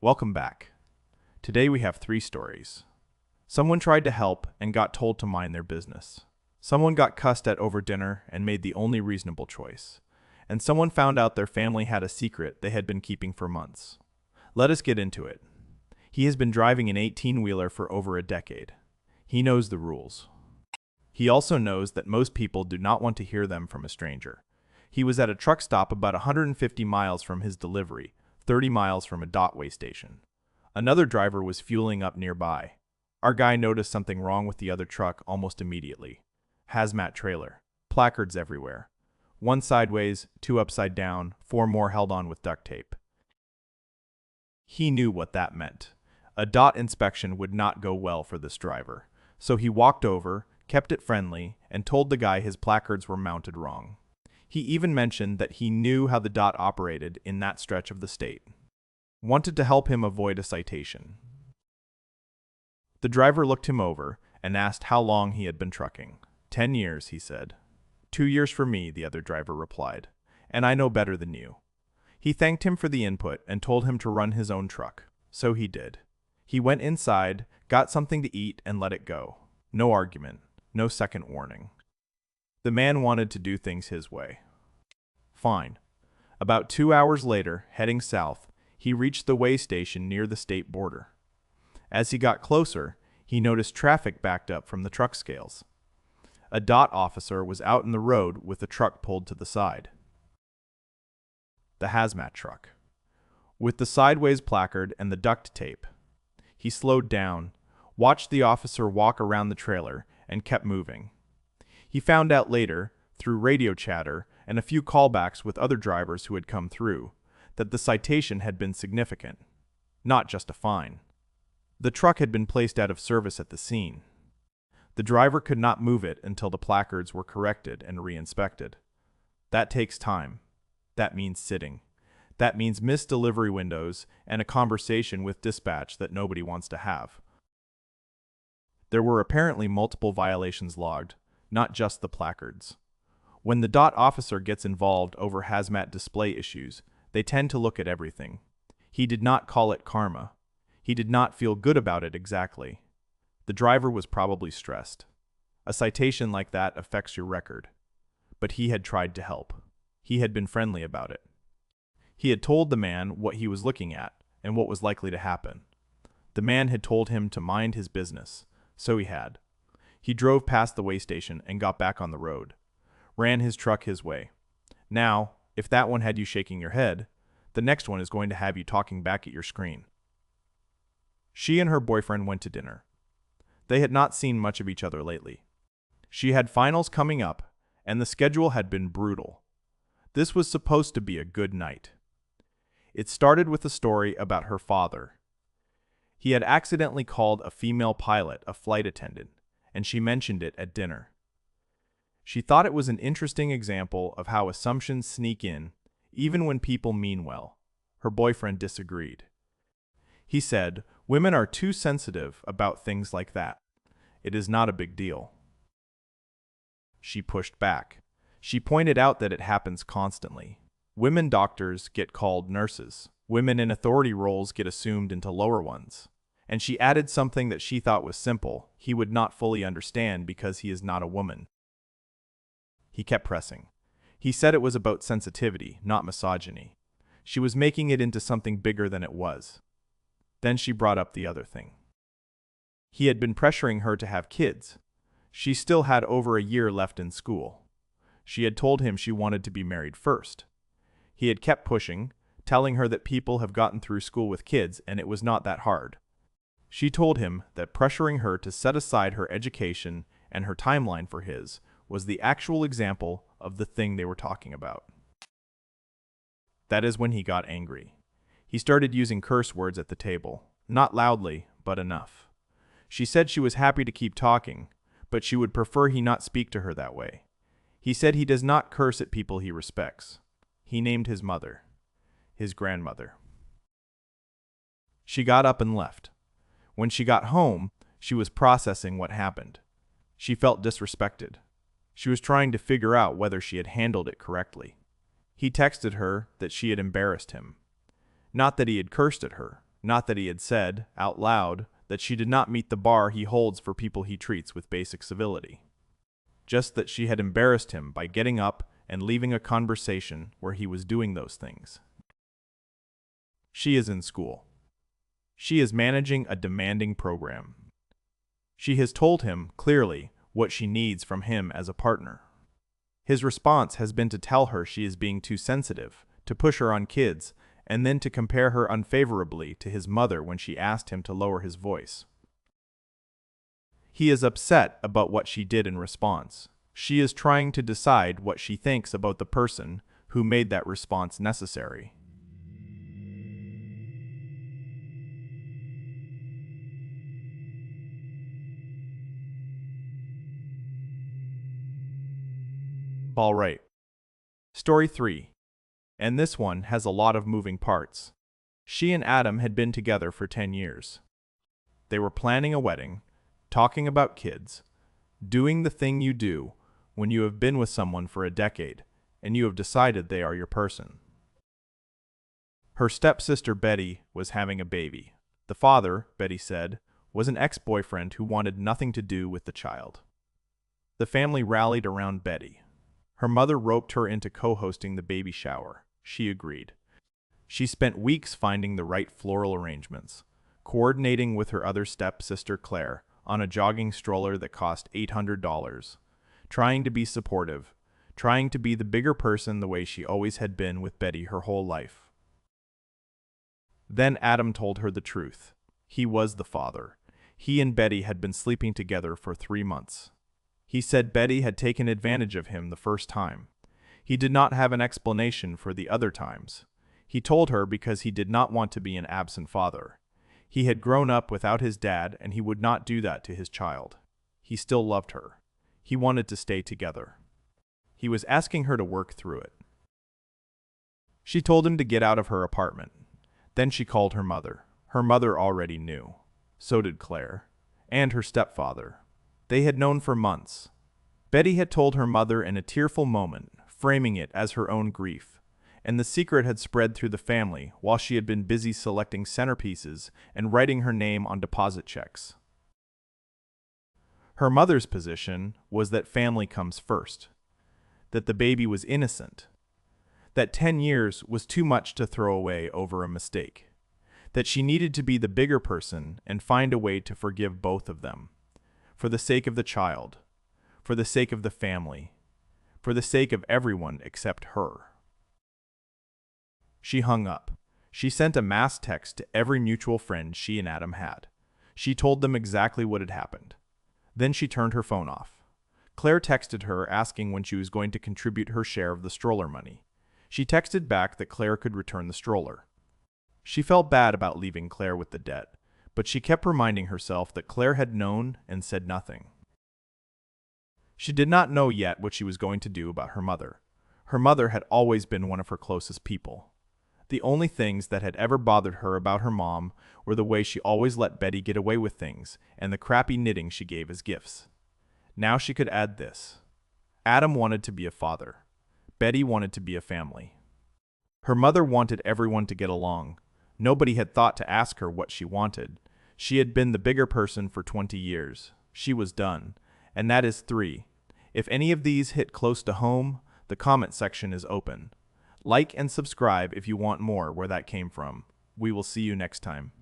Welcome back. Today we have three stories. Someone tried to help and got told to mind their business. Someone got cussed at over dinner and made the only reasonable choice. And someone found out their family had a secret they had been keeping for months. Let us get into it. He has been driving an 18-wheeler for over a decade. He knows the rules. He also knows that most people do not want to hear them from a stranger. He was at a truck stop about 150 miles from his delivery, 30 miles from a way station. Another driver was fueling up nearby. Our guy noticed something wrong with the other truck almost immediately. Hazmat trailer. Placards everywhere. One sideways, two upside down, four more held on with duct tape. He knew what that meant. A inspection would not go well for this driver. So he walked over, kept it friendly, and told the guy his placards were mounted wrong. He even mentioned that he knew how the operated in that stretch of the state. Wanted to help him avoid a citation. The driver looked him over and asked how long he had been trucking. 10 years, he said. 2 years for me, the other driver replied, and I know better than you. He thanked him for the input and told him to run his own truck. So he did. He went inside, got something to eat, and let it go. No argument, no second warning. The man wanted to do things his way. Fine. About 2 hours later, heading south, he reached the way station near the state border. As he got closer, he noticed traffic backed up from the truck scales. A officer was out in the road with the truck pulled to the side. The hazmat truck. With the sideways placard and the duct tape. He slowed down, watched the officer walk around the trailer, and kept moving. He found out later, through radio chatter and a few callbacks with other drivers who had come through, that the citation had been significant, not just a fine. The truck had been placed out of service at the scene. The driver could not move it until the placards were corrected and re-inspected. That takes time. That means sitting. That means missed delivery windows and a conversation with dispatch that nobody wants to have. There were apparently multiple violations logged, not just the placards. When the officer gets involved over hazmat display issues, they tend to look at everything. He did not call it karma. He did not feel good about it exactly. The driver was probably stressed. A citation like that affects your record. But he had tried to help. He had been friendly about it. He had told the man what he was looking at and what was likely to happen. The man had told him to mind his business, so he had. He drove past the way station and got back on the road. Ran his truck his way. Now, if that one had you shaking your head, the next one is going to have you talking back at your screen. She and her boyfriend went to dinner. They had not seen much of each other lately. She had finals coming up, and the schedule had been brutal. This was supposed to be a good night. It started with a story about her father. He had accidentally called a female pilot a flight attendant, and she mentioned it at dinner. She thought it was an interesting example of how assumptions sneak in, even when people mean well. Her boyfriend disagreed. He said, "Women are too sensitive about things like that. It is not a big deal." She pushed back. She pointed out that it happens constantly. Women doctors get called nurses. Women in authority roles get assumed into lower ones. And she added something that she thought was simple. He would not fully understand because he is not a woman. He kept pressing. He said it was about sensitivity, not misogyny. She was making it into something bigger than it was. Then she brought up the other thing. He had been pressuring her to have kids. She still had over a year left in school. She had told him she wanted to be married first. He had kept pushing, telling her that people have gotten through school with kids and it was not that hard. She told him that pressuring her to set aside her education and her timeline for his was the actual example of the thing they were talking about. That is when he got angry. He started using curse words at the table, not loudly, but enough. She said she was happy to keep talking, but she would prefer he not speak to her that way. He said he does not curse at people he respects. He named his mother, his grandmother. She got up and left. When she got home, she was processing what happened. She felt disrespected. She was trying to figure out whether she had handled it correctly. He texted her that she had embarrassed him. Not that he had cursed at her, Not that he had said, out loud, that she did not meet the bar he holds for people he treats with basic civility. Just that she had embarrassed him by getting up and leaving a conversation where he was doing those things. She is in school. She is managing a demanding program. She has told him, clearly, what she needs from him as a partner. His response has been to tell her she is being too sensitive, to push her on kids, and then to compare her unfavorably to his mother when she asked him to lower his voice. He is upset about what she did in response. She is trying to decide what she thinks about the person who made that response necessary. All right. Story 3. And this one has a lot of moving parts. She and Adam had been together for 10 years. They were planning a wedding, talking about kids, doing the thing you do when you have been with someone for a decade and you have decided they are your person. Her stepsister Betty was having a baby. The father, Betty said, was an ex-boyfriend who wanted nothing to do with the child. The family rallied around Betty. Her mother roped her into co-hosting the baby shower. She agreed. She spent weeks finding the right floral arrangements, coordinating with her other stepsister Claire on a jogging stroller that cost $800, trying to be supportive, trying to be the bigger person the way she always had been with Betty her whole life. Then Adam told her the truth. He was the father. He and Betty had been sleeping together for 3 months. He said Betty had taken advantage of him the first time. He did not have an explanation for the other times. He told her because he did not want to be an absent father. He had grown up without his dad and he would not do that to his child. He still loved her. He wanted to stay together. He was asking her to work through it. She told him to get out of her apartment. Then she called her mother. Her mother already knew. So did Claire. And her stepfather. They had known for months. Betty had told her mother in a tearful moment, framing it as her own grief, and the secret had spread through the family while she had been busy selecting centerpieces and writing her name on deposit checks. Her mother's position was that family comes first, that the baby was innocent, that 10 years was too much to throw away over a mistake, that she needed to be the bigger person and find a way to forgive both of them. For the sake of the child, for the sake of the family, for the sake of everyone except her. She hung up. She sent a mass text to every mutual friend she and Adam had. She told them exactly what had happened. Then she turned her phone off. Claire texted her asking when she was going to contribute her share of the stroller money. She texted back that Claire could return the stroller. She felt bad about leaving Claire with the debt, but she kept reminding herself that Claire had known and said nothing. She did not know yet what she was going to do about her mother. Her mother had always been one of her closest people. The only things that had ever bothered her about her mom were the way she always let Betty get away with things and the crappy knitting she gave as gifts. Now she could add this. Adam wanted to be a father. Betty wanted to be a family. Her mother wanted everyone to get along. Nobody had thought to ask her what she wanted. She had been the bigger person for 20 years. She was done. And that is 3. If any of these hit close to home, the comment section is open. Like and subscribe if you want more where that came from. We will see you next time.